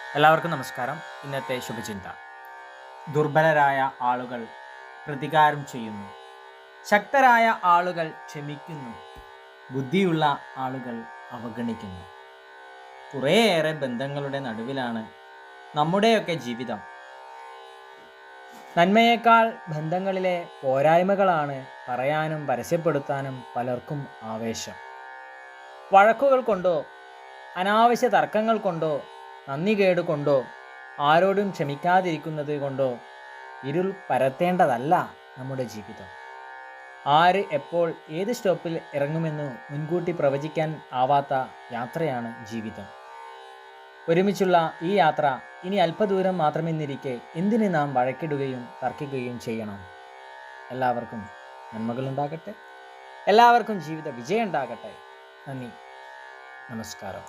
എല്ലാവർക്കും നമസ്കാരം. ഇന്നത്തെ ശുഭചിന്ത: ദുർബലരായ ആളുകൾ പ്രതികാരം ചെയ്യുന്നു, ശക്തരായ ആളുകൾ ക്ഷമിക്കുന്നു, ബുദ്ധിയുള്ള ആളുകൾ അവഗണിക്കുന്നു. കുറേയേറെ ബന്ധങ്ങളുടെ നടുവിലാണ് നമ്മുടെയൊക്കെ ജീവിതം. നന്മയേക്കാൾ ബന്ധങ്ങളിലെ പോരായ്മകളാണ് പറയാനും പരസ്യപ്പെടുത്താനും പലർക്കും ആവേശം. വഴക്കുകൾ കൊണ്ടോ അനാവശ്യ തർക്കങ്ങൾ കൊണ്ടോ നന്ദികേട് കൊണ്ടോ ആരോടും ക്ഷമിക്കാതിരിക്കുന്നത് കൊണ്ടോ ഇരുൾ പരത്തേണ്ടതല്ല നമ്മുടെ ജീവിതം. ആര് എപ്പോൾ ഏത് സ്റ്റോപ്പിൽ ഇറങ്ങുമെന്ന് മുൻകൂട്ടി പ്രവചിക്കാൻ ആവാത്ത യാത്രയാണ് ജീവിതം. ഒരുമിച്ചുള്ള ഈ യാത്ര ഇനി അല്പദൂരം മാത്രമെന്നിരിക്കെ എന്തിന് നാം വഴക്കിടുകയും തർക്കിക്കുകയും ചെയ്യണം? എല്ലാവർക്കും നന്മകളുണ്ടാകട്ടെ. എല്ലാവർക്കും ജീവിത വിജയം ഉണ്ടാകട്ടെ. നന്ദി, നമസ്കാരം.